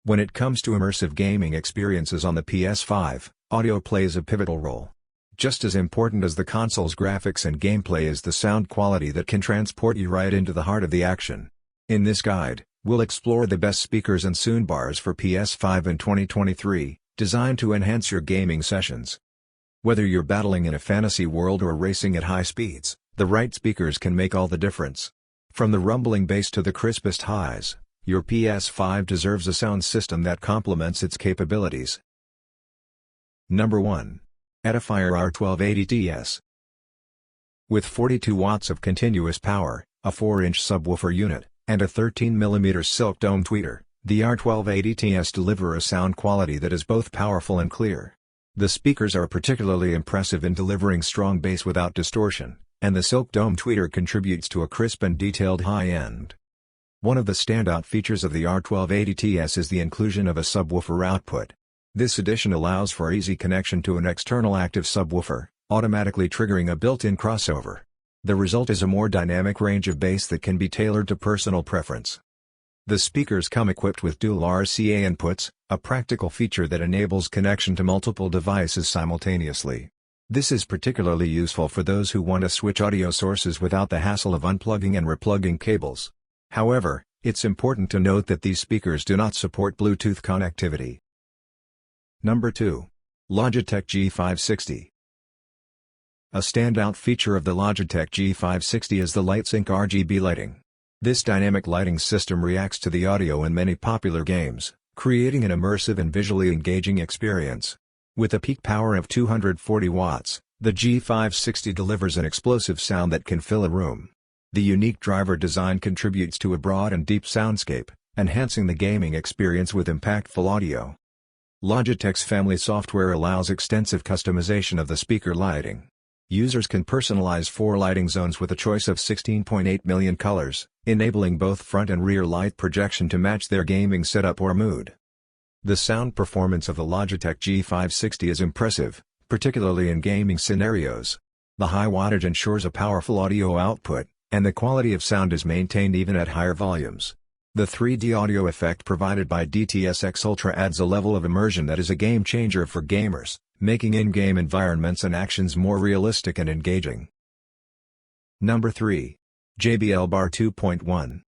When it comes to immersive gaming experiences on the PS5, audio plays a pivotal role. Just as important as the console's graphics and gameplay is the sound quality that can transport you right into the heart of the action. In this guide, we'll explore the best speakers and soundbars for PS5 in 2023, designed to enhance your gaming sessions. Whether you're battling in a fantasy world or racing at high speeds, the right speakers can make all the difference. From the rumbling bass to the crispest highs, your PS5 deserves a sound system that complements its capabilities. Number 1. Audiophile R1280TS. With 42 watts of continuous power, a 4-inch subwoofer unit, and a 13mm silk dome tweeter, the R1280TS deliver a sound quality that is both powerful and clear. The speakers are particularly impressive in delivering strong bass without distortion, and the silk dome tweeter contributes to a crisp and detailed high-end. One of the standout features of the R1280TS is the inclusion of a subwoofer output. This addition allows for easy connection to an external active subwoofer, automatically triggering a built-in crossover. The result is a more dynamic range of bass that can be tailored to personal preference. The speakers come equipped with dual RCA inputs, a practical feature that enables connection to multiple devices simultaneously. This is particularly useful for those who want to switch audio sources without the hassle of unplugging and replugging cables. However, it's important to note that these speakers do not support Bluetooth connectivity. Number 2. Logitech G560. A standout feature of the Logitech G560 is the LightSync RGB lighting. This dynamic lighting system reacts to the audio in many popular games, creating an immersive and visually engaging experience. With a peak power of 240 watts, the G560 delivers an explosive sound that can fill a room. The unique driver design contributes to a broad and deep soundscape, enhancing the gaming experience with impactful audio. Logitech's family software allows extensive customization of the speaker lighting. Users can personalize 4 lighting zones with a choice of 16.8 million colors, enabling both front and rear light projection to match their gaming setup or mood. The sound performance of the Logitech G560 is impressive, particularly in gaming scenarios. The high wattage ensures a powerful audio output, and the quality of sound is maintained even at higher volumes. The 3D audio effect provided by DTS:X Ultra adds a level of immersion that is a game changer for gamers, making in-game environments and actions more realistic and engaging. Number 3. JBL Bar 2.1.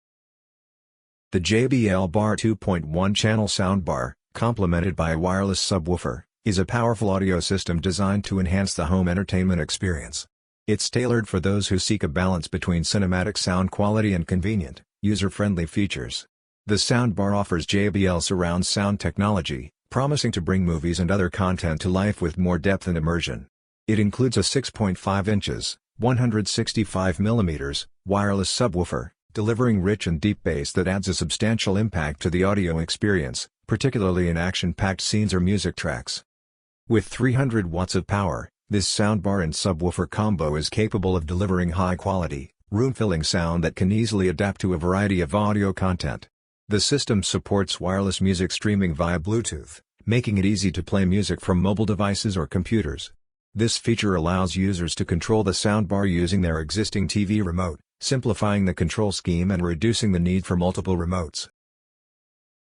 The JBL Bar 2.1 channel soundbar, complemented by a wireless subwoofer, is a powerful audio system designed to enhance the home entertainment experience. It's tailored for those who seek a balance between cinematic sound quality and convenient, user-friendly features. The soundbar offers JBL surround sound technology, promising to bring movies and other content to life with more depth and immersion. It includes a 6.5 inches, 165mm, wireless subwoofer, delivering rich and deep bass that adds a substantial impact to the audio experience, particularly in action-packed scenes or music tracks. With 300 watts of power, this soundbar and subwoofer combo is capable of delivering high-quality, room-filling sound that can easily adapt to a variety of audio content. The system supports wireless music streaming via Bluetooth, making it easy to play music from mobile devices or computers. This feature allows users to control the soundbar using their existing TV remote, simplifying the control scheme and reducing the need for multiple remotes.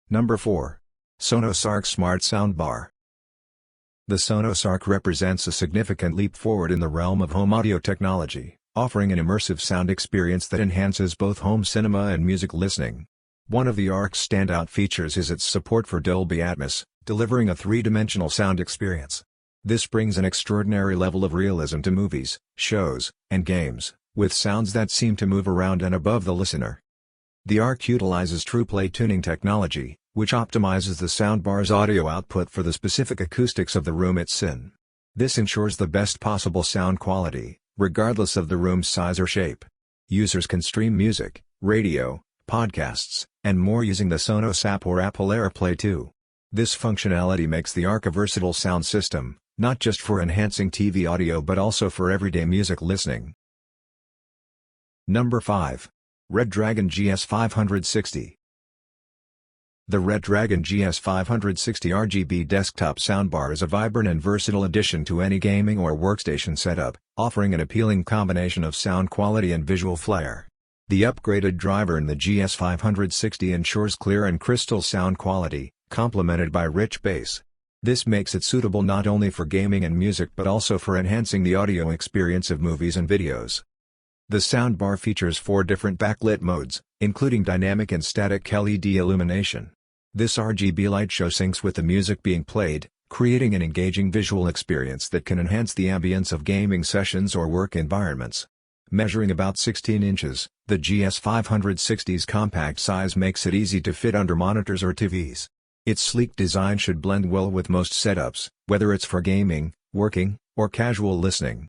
Number 4. Sonos Arc Smart Soundbar. The Sonos Arc represents a significant leap forward in the realm of home audio technology, offering an immersive sound experience that enhances both home cinema and music listening. One of the Arc's standout features is its support for Dolby Atmos, delivering a 3-dimensional sound experience. This brings an extraordinary level of realism to movies, shows, and games, with sounds that seem to move around and above the listener. The Arc utilizes TruePlay tuning technology, which optimizes the soundbar's audio output for the specific acoustics of the room it's in. This ensures the best possible sound quality, regardless of the room's size or shape. Users can stream music, radio, podcasts, and more using the Sonos app or Apple AirPlay 2. This functionality makes the Arc a versatile sound system, not just for enhancing TV audio but also for everyday music listening. Number 5. Red Dragon GS560. The Red Dragon GS560 RGB desktop soundbar is a vibrant and versatile addition to any gaming or workstation setup, offering an appealing combination of sound quality and visual flair. The upgraded driver in the GS560 ensures clear and crystal sound quality, complemented by rich bass. This makes it suitable not only for gaming and music but also for enhancing the audio experience of movies and videos. The soundbar features 4 different backlit modes, including dynamic and static LED illumination. This RGB light show syncs with the music being played, creating an engaging visual experience that can enhance the ambience of gaming sessions or work environments. Measuring about 16 inches, the GS560's compact size makes it easy to fit under monitors or TVs. Its sleek design should blend well with most setups, whether it's for gaming, working, or casual listening.